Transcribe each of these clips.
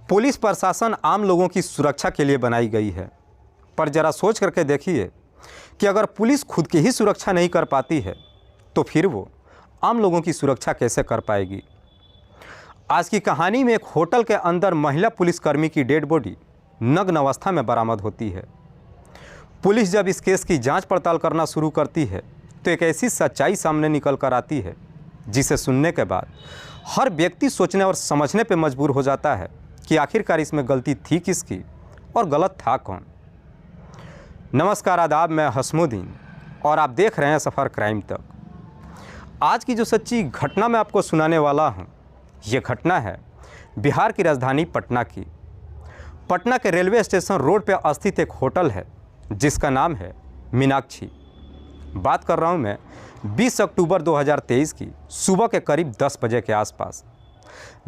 Police प्रशासन आम लोगों की सुरक्षा के लिए बनाई गई है, पर ज़रा सोच करके देखिए कि अगर पुलिस खुद की ही सुरक्षा नहीं कर पाती है तो फिर वो आम लोगों की सुरक्षा कैसे कर पाएगी। आज की कहानी में एक होटल के अंदर महिला पुलिसकर्मी की डेड बॉडी नग्न अवस्था में बरामद होती है। पुलिस जब इस केस की जांच पड़ताल करना शुरू करती है तो एक ऐसी सच्चाई सामने निकल कर आती है जिसे सुनने के बाद हर व्यक्ति सोचने और समझने पर मजबूर हो जाता है कि आखिरकार इसमें गलती थी किसकी और गलत था कौन। नमस्कार, आदाब, मैं हसमुद्दीन और आप देख रहे हैं सफ़र क्राइम तक। आज की जो सच्ची घटना मैं आपको सुनाने वाला हूं, ये घटना है बिहार की राजधानी पटना की। पटना के रेलवे स्टेशन रोड पर स्थित एक होटल है जिसका नाम है मीनाक्षी। बात कर रहा हूं मैं 20 अक्टूबर 2023 की सुबह के करीब 10 बजे के आसपास।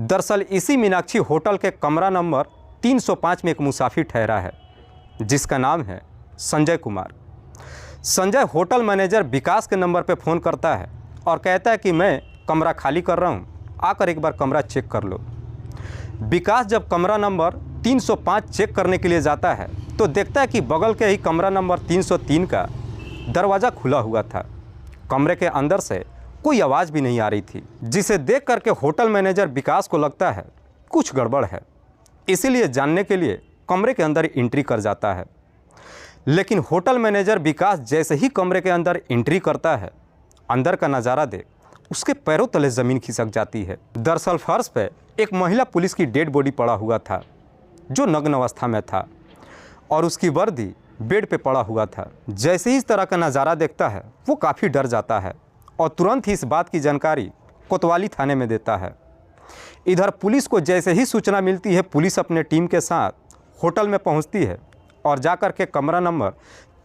दरअसल इसी मीनाक्षी होटल के कमरा नंबर 305 में एक मुसाफिर ठहरा है जिसका नाम है संजय कुमार। संजय होटल मैनेजर विकास के नंबर पर फ़ोन करता है और कहता है कि मैं कमरा खाली कर रहा हूं, आकर एक बार कमरा चेक कर लो। विकास जब कमरा नंबर 305 चेक करने के लिए जाता है तो देखता है कि बगल के ही कमरा नंबर 303 का दरवाज़ा खुला हुआ था। कमरे के अंदर से कोई आवाज़ भी नहीं आ रही थी, जिसे देख करके होटल मैनेजर विकास को लगता है कुछ गड़बड़ है, इसीलिए जानने के लिए कमरे के अंदर एंट्री कर जाता है। लेकिन होटल मैनेजर विकास जैसे ही कमरे के अंदर एंट्री करता है, अंदर का नज़ारा देख उसके पैरों तले ज़मीन खिसक जाती है। दरअसल फर्श पे एक महिला पुलिस की डेड बॉडी पड़ा हुआ था जो नग्न अवस्था में था और उसकी वर्दी बेड पे पड़ा हुआ था। जैसे ही इस तरह का नज़ारा देखता है वो काफ़ी डर जाता है और तुरंत ही इस बात की जानकारी कोतवाली थाने में देता है। इधर पुलिस को जैसे ही सूचना मिलती है, पुलिस अपने टीम के साथ होटल में पहुंचती है और जाकर के कमरा नंबर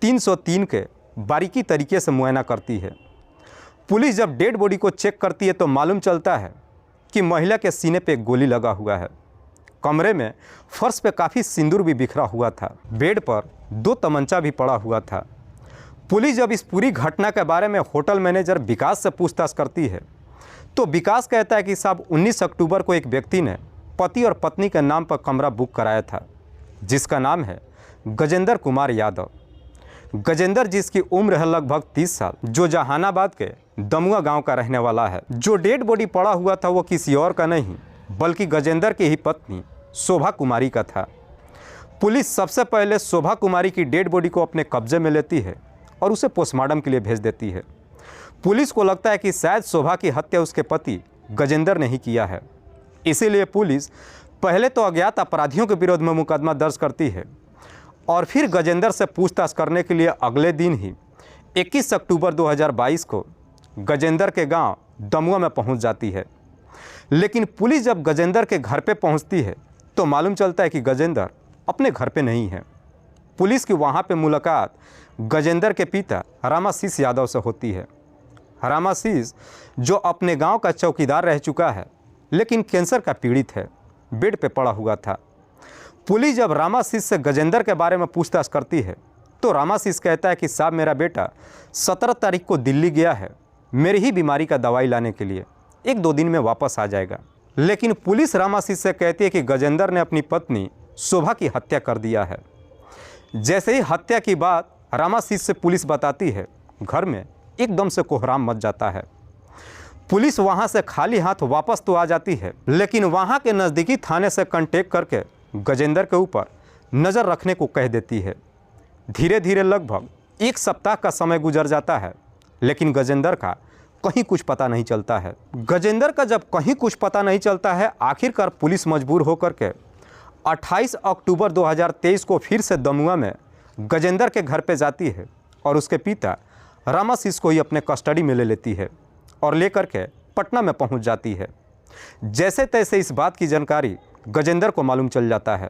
303 के बारीकी तरीके से मुआयना करती है। पुलिस जब डेड बॉडी को चेक करती है तो मालूम चलता है कि महिला के सीने पे एक गोली लगा हुआ है। कमरे में फर्श पे काफ़ी सिंदूर भी बिखरा हुआ था। बेड पर 2 तमंचा भी पड़ा हुआ था। पुलिस जब इस पूरी घटना के बारे में होटल मैनेजर विकास से पूछताछ करती है तो विकास कहता है कि साहब 19 अक्टूबर को एक व्यक्ति ने पति और पत्नी के नाम पर कमरा बुक कराया था जिसका नाम है गजेंद्र कुमार यादव। गजेंद्र जिसकी उम्र है लगभग 30 साल, जो जहानाबाद के दमुआ गांव का रहने वाला है। जो डेड बॉडी पड़ा हुआ था वो किसी और का नहीं बल्कि गजेंद्र की ही पत्नी शोभा कुमारी का था। पुलिस सबसे पहले शोभा कुमारी की डेड बॉडी को अपने कब्जे में लेती है और उसे पोस्टमार्टम के लिए भेज देती है। पुलिस को लगता है कि शायद शोभा की हत्या उसके पति गजेंद्र ने ही किया है, इसीलिए पुलिस पहले तो अज्ञात अपराधियों के विरोध में मुकदमा दर्ज करती है और फिर गजेंद्र से पूछताछ करने के लिए अगले दिन ही 21 अक्टूबर 2022 को गजेंद्र के गांव दमुआ में पहुंच जाती है। लेकिन पुलिस जब गजेंद्र के घर पे पहुंचती है तो मालूम चलता है कि गजेंद्र अपने घर पे नहीं है। पुलिस की वहां पे मुलाकात गजेंद्र के पिता रामाशीष यादव से होती है। रामाशीष जो अपने गांव का चौकीदार रह चुका है लेकिन कैंसर का पीड़ित है, बेड पे पड़ा हुआ था। पुलिस जब रामाशीष से गजेंद्र के बारे में पूछताछ करती है तो रामाशीष कहता है कि साहब मेरा बेटा 17 तारीख को दिल्ली गया है मेरी ही बीमारी का दवाई लाने के लिए, 1-2 दिन में वापस आ जाएगा। लेकिन पुलिस रामाशीष से कहती है कि गजेंद्र ने अपनी पत्नी शोभा की हत्या कर दिया है। जैसे ही हत्या की बात रामाशीष से पुलिस बताती है, घर में एकदम से कोहराम मच जाता है। पुलिस वहां से खाली हाथ वापस तो आ जाती है लेकिन वहां के नज़दीकी थाने से कांटेक्ट करके गजेंद्र के ऊपर नज़र रखने को कह देती है। धीरे धीरे लगभग 1 सप्ताह का समय गुजर जाता है लेकिन गजेंद्र का कहीं कुछ पता नहीं चलता है। गजेंद्र का जब कहीं कुछ पता नहीं चलता है, आखिरकार पुलिस मजबूर होकर के 28 अक्टूबर 2023 को फिर से दमुआ में गजेंद्र के घर पे जाती है और उसके पिता रामाशीष को ही अपने कस्टडी में ले लेती है और लेकर के पटना में पहुंच जाती है। जैसे तैसे इस बात की जानकारी गजेंद्र को मालूम चल जाता है।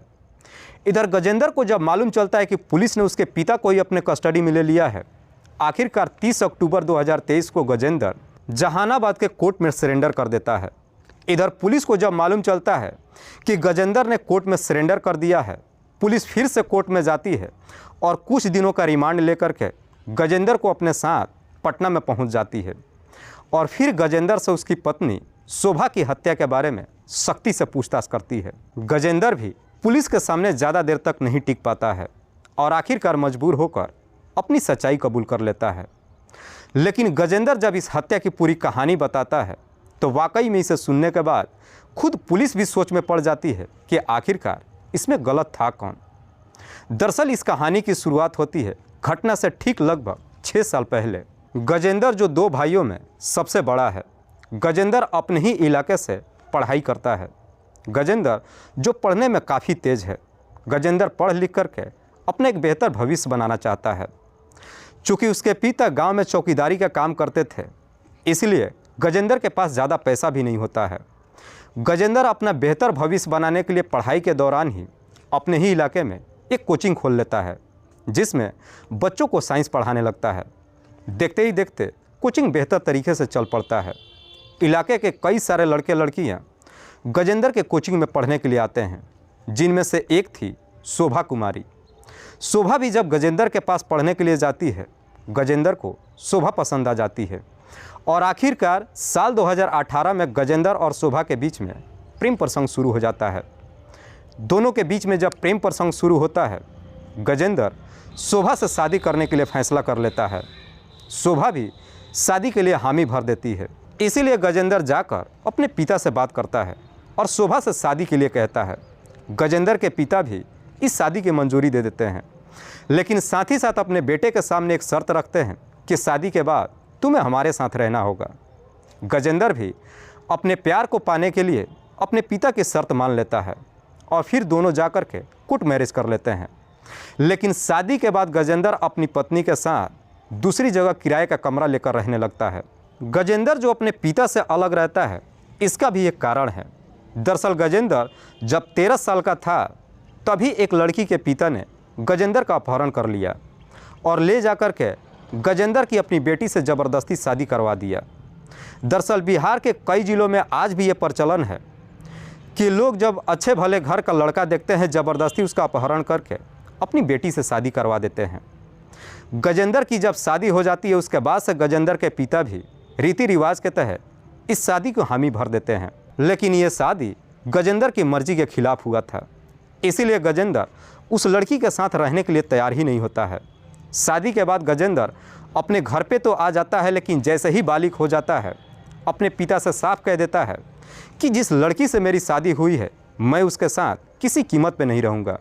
इधर गजेंद्र को जब मालूम चलता है कि पुलिस ने उसके पिता को ही अपने कस्टडी में ले लिया है, आखिरकार 30 अक्टूबर 2023 को गजेंद्र जहानाबाद के कोर्ट में सरेंडर कर देता है। इधर पुलिस को जब मालूम चलता है कि गजेंद्र ने कोर्ट में सरेंडर कर दिया है, पुलिस फिर से कोर्ट में जाती है और कुछ दिनों का रिमांड लेकर के गजेंद्र को अपने साथ पटना में पहुंच जाती है और फिर गजेंद्र से उसकी पत्नी शोभा की हत्या के बारे में सख्ती से पूछताछ करती है। गजेंद्र भी पुलिस के सामने ज़्यादा देर तक नहीं टिक पाता है और आखिरकार मजबूर होकर अपनी सच्चाई कबूल कर लेता है। लेकिन गजेंद्र जब इस हत्या की पूरी कहानी बताता है तो वाकई में इसे सुनने के बाद खुद पुलिस भी सोच में पड़ जाती है कि आखिरकार इसमें गलत था कौन। दरअसल इस कहानी की शुरुआत होती है घटना से ठीक लगभग 6 साल पहले। गजेंद्र जो 2 भाइयों में सबसे बड़ा है, गजेंद्र अपने ही इलाके से पढ़ाई करता है। गजेंद्र जो पढ़ने में काफ़ी तेज़ है। गजेंद्र पढ़ लिख करके अपने एक बेहतर भविष्य बनाना चाहता है। चूँकि उसके पिता गांव में चौकीदारी का काम करते थे, इसलिए गजेंद्र के पास ज़्यादा पैसा भी नहीं होता है। गजेंद्र अपना बेहतर भविष्य बनाने के लिए पढ़ाई के दौरान ही अपने ही इलाके में एक कोचिंग खोल लेता है, जिसमें बच्चों को साइंस पढ़ाने लगता है। देखते ही देखते कोचिंग बेहतर तरीके से चल पड़ता है। इलाके के कई सारे लड़के लड़कियां गजेंद्र के कोचिंग में पढ़ने के लिए आते हैं, जिनमें से एक थी शोभा कुमारी। शोभा भी जब गजेंद्र के पास पढ़ने के लिए जाती है, गजेंद्र को शोभा पसंद आ जाती है और आखिरकार साल 2018 में गजेंद्र और शोभा के बीच में प्रेम प्रसंग शुरू हो जाता है। दोनों के बीच में जब प्रेम प्रसंग शुरू होता है, गजेंद्र शोभा से शादी करने के लिए फैसला कर लेता है। शोभा भी शादी के लिए हामी भर देती है। इसीलिए गजेंद्र जाकर अपने पिता से बात करता है और शोभा से शादी के लिए कहता है। गजेंद्र के पिता भी इस शादी की मंजूरी दे देते हैं, लेकिन साथ ही साथ अपने बेटे के सामने एक शर्त रखते हैं कि शादी के बाद तुम्हें हमारे साथ रहना होगा। गजेंद्र भी अपने प्यार को पाने के लिए अपने पिता की शर्त मान लेता है और फिर दोनों जाकर के कोर्ट मैरिज कर लेते हैं। लेकिन शादी के बाद गजेंद्र अपनी पत्नी के साथ दूसरी जगह किराए का कमरा लेकर रहने लगता है। गजेंद्र जो अपने पिता से अलग रहता है, इसका भी एक कारण है। दरअसल गजेंद्र जब 13 साल का था, तभी एक लड़की के पिता ने गजेंद्र का अपहरण कर लिया और ले जाकर के गजेंद्र की अपनी बेटी से ज़बरदस्ती शादी करवा दिया। दरअसल बिहार के कई ज़िलों में आज भी ये प्रचलन है कि लोग जब अच्छे भले घर का लड़का देखते हैं, ज़बरदस्ती उसका अपहरण करके अपनी बेटी से शादी करवा देते हैं। गजेंद्र की जब शादी हो जाती है, उसके बाद से गजेंद्र के पिता भी रीति रिवाज के तहत इस शादी को हामी भर देते हैं। लेकिन ये शादी गजेंद्र की मर्जी के खिलाफ हुआ था, इसीलिए गजेंद्र उस लड़की के साथ रहने के लिए तैयार ही नहीं होता है। शादी के बाद गजेंद्र अपने घर पे तो आ जाता है, लेकिन जैसे ही बालिग हो जाता है, अपने पिता से साफ कह देता है कि जिस लड़की से मेरी शादी हुई है, मैं उसके साथ किसी कीमत पे नहीं रहूँगा।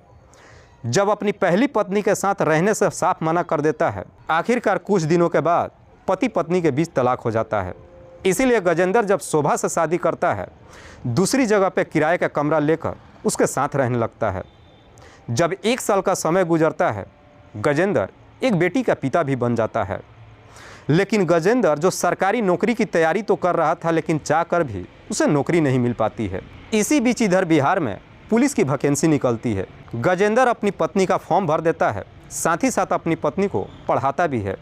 जब अपनी पहली पत्नी के साथ रहने से साफ मना कर देता है, आखिरकार कुछ दिनों के बाद पति पत्नी के बीच तलाक हो जाता है। इसीलिए गजेंद्र जब शोभा से शादी करता है, दूसरी जगह पे किराए का कमरा लेकर उसके साथ रहने लगता है। जब 1 साल का समय गुजरता है, गजेंद्र एक बेटी का पिता भी बन जाता है। लेकिन गजेंद्र जो सरकारी नौकरी की तैयारी तो कर रहा था, लेकिन चाहकर भी उसे नौकरी नहीं मिल पाती है। इसी बीच इधर बिहार में पुलिस की वैकेंसी निकलती है। गजेंद्र अपनी पत्नी का फॉर्म भर देता है, साथ ही साथ अपनी पत्नी को पढ़ाता भी है।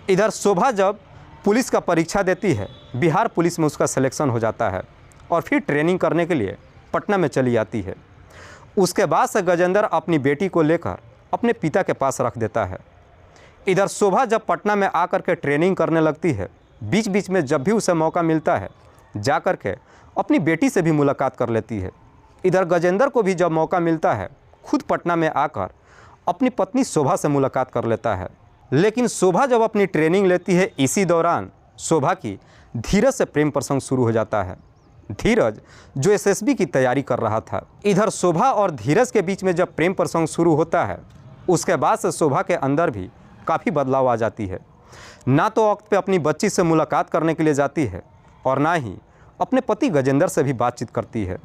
इधर शोभा जब पुलिस का परीक्षा देती है, बिहार पुलिस में उसका सिलेक्शन हो जाता है और फिर ट्रेनिंग करने के लिए पटना में चली आती है। उसके बाद से गजेंद्र अपनी बेटी को लेकर अपने पिता के पास रख देता है। इधर शोभा जब पटना में आकर के ट्रेनिंग करने लगती है, बीच बीच में जब भी उसे मौका मिलता है, जा कर के अपनी बेटी से भी मुलाकात कर लेती है। इधर गजेंद्र को भी जब मौका मिलता है, खुद पटना में आकर अपनी पत्नी शोभा से मुलाकात कर लेता है। लेकिन शोभा जब अपनी ट्रेनिंग लेती है, इसी दौरान शोभा की धीरज से प्रेम प्रसंग शुरू हो जाता है। धीरज जो एसएसबी की तैयारी कर रहा था। इधर शोभा और धीरज के बीच में जब प्रेम प्रसंग शुरू होता है, उसके बाद से शोभा के अंदर भी काफ़ी बदलाव आ जाती है। ना तो वक्त पे अपनी बच्ची से मुलाकात करने के लिए जाती है और ना ही अपने पति गजेंद्र से भी बातचीत करती है।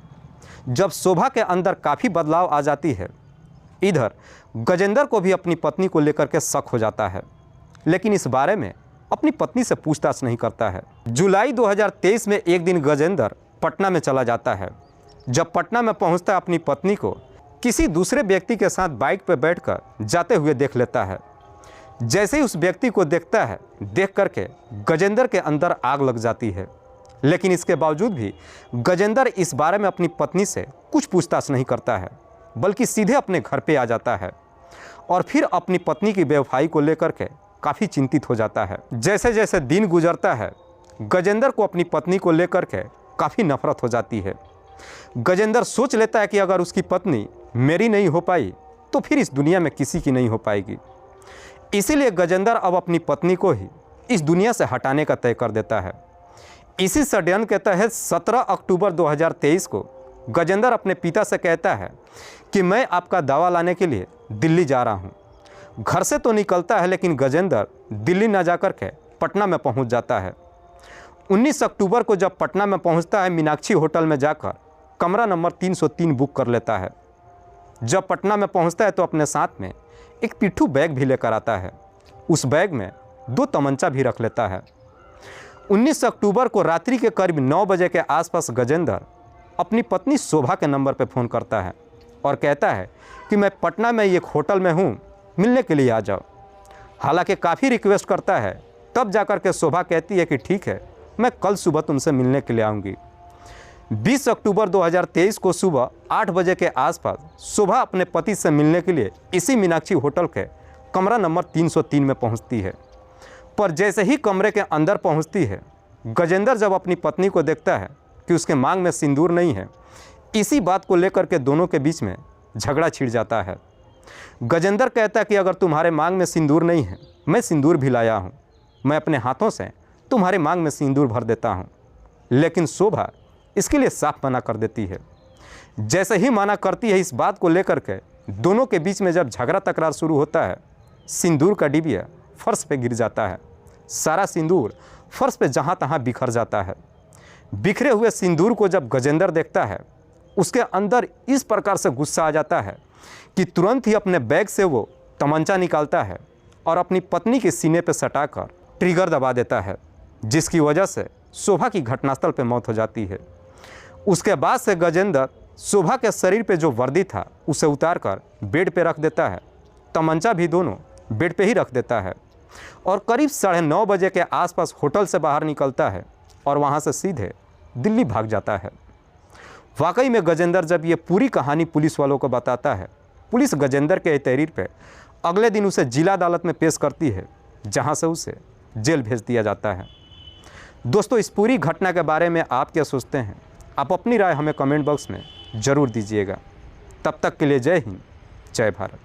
जब शोभा के अंदर काफ़ी बदलाव आ जाती है, इधर गजेंद्र को भी अपनी पत्नी को लेकर के शक हो जाता है, लेकिन इस बारे में अपनी पत्नी से पूछताछ नहीं करता है। जुलाई 2023 में एक दिन गजेंद्र पटना में चला जाता है। जब पटना में पहुंचता है, अपनी पत्नी को किसी दूसरे व्यक्ति के साथ बाइक पर बैठकर जाते हुए देख लेता है। जैसे ही उस व्यक्ति को देखता है, देख करके गजेंद्र के अंदर आग लग जाती है। लेकिन इसके बावजूद भी गजेंद्र इस बारे में अपनी पत्नी से कुछ पूछताछ नहीं करता है, बल्कि सीधे अपने घर पे आ जाता है और फिर अपनी पत्नी की बेवफाई को लेकर के काफ़ी चिंतित हो जाता है। जैसे जैसे दिन गुजरता है, गजेंद्र को अपनी पत्नी को लेकर के काफ़ी नफरत हो जाती है। गजेंद्र सोच लेता है कि अगर उसकी पत्नी मेरी नहीं हो पाई तो फिर इस दुनिया में किसी की नहीं हो पाएगी। इसीलिए गजेंद्र अब अपनी पत्नी को ही इस दुनिया से हटाने का तय कर देता है। इसी षड्यंत्र के तहत 17 अक्टूबर 2023 को गजेंद्र अपने पिता से कहता है कि मैं आपका दावा लाने के लिए दिल्ली जा रहा हूँ। घर से तो निकलता है, लेकिन गजेंद्र दिल्ली न जाकर के पटना में पहुँच जाता है। 19 अक्टूबर को जब पटना में पहुँचता है, मीनाक्षी होटल में जाकर कमरा नंबर 303 बुक कर लेता है। जब पटना में पहुँचता है तो अपने साथ में एक पिट्ठू बैग भी लेकर आता है। उस बैग में 2 तमंचा भी रख लेता है। 19 अक्टूबर को रात्रि के करीब 9 बजे के आसपास गजेंद्र अपनी पत्नी शोभा के नंबर पर फ़ोन करता है और कहता है कि मैं पटना में एक होटल में हूँ, मिलने के लिए आ जाओ। हालांकि काफ़ी रिक्वेस्ट करता है, तब जाकर के शोभा कहती है कि ठीक है, मैं कल सुबह तुमसे मिलने के लिए आऊँगी। 20 अक्टूबर 2023 को सुबह 8 बजे के आसपास शोभा अपने पति से मिलने के लिए इसी मीनाक्षी होटल के कमरा नंबर 303 में पहुंचती है। पर जैसे ही कमरे के अंदर पहुंचती है, गजेंद्र जब अपनी पत्नी को देखता है कि उसके मांग में सिंदूर नहीं है, इसी बात को लेकर के दोनों के बीच में झगड़ा छिड़ जाता है। गजेंद्र कहता है कि अगर तुम्हारे मांग में सिंदूर नहीं है, मैं सिंदूर भी लाया हूँ, मैं अपने हाथों से तुम्हारे मांग में सिंदूर भर देता हूँ। लेकिन शोभा इसके लिए साफ मना कर देती है। जैसे ही मना करती है, इस बात को लेकर के दोनों के बीच में जब झगड़ा तकरार शुरू होता है, सिंदूर का डिबिया फर्श पे गिर जाता है। सारा सिंदूर फर्श पे जहाँ तहाँ बिखर जाता है। बिखरे हुए सिंदूर को जब गजेंद्र देखता है, उसके अंदर इस प्रकार से गुस्सा आ जाता है कि तुरंत ही अपने बैग से वो तमंचा निकालता है और अपनी पत्नी के सीने पर सटाकर ट्रिगर दबा देता है, जिसकी वजह से शोभा की घटनास्थल पर मौत हो जाती है। उसके बाद से गजेंद्र शोभा के शरीर पे जो वर्दी था उसे उतारकर बेड पे रख देता है, तमंचा भी दोनों बेड पे ही रख देता है और करीब 9:30 बजे के आसपास होटल से बाहर निकलता है और वहाँ से सीधे दिल्ली भाग जाता है। वाकई में गजेंद्र जब ये पूरी कहानी पुलिस वालों को बताता है, पुलिस गजेंद्र के तहरीर पे अगले दिन उसे जिला अदालत में पेश करती है, जहाँ से उसे जेल भेज दिया जाता है। दोस्तों, इस पूरी घटना के बारे में आप क्या सोचते हैं? आप अपनी राय हमें कमेंट बॉक्स में ज़रूर दीजिएगा। तब तक के लिए जय हिंद, जय भारत।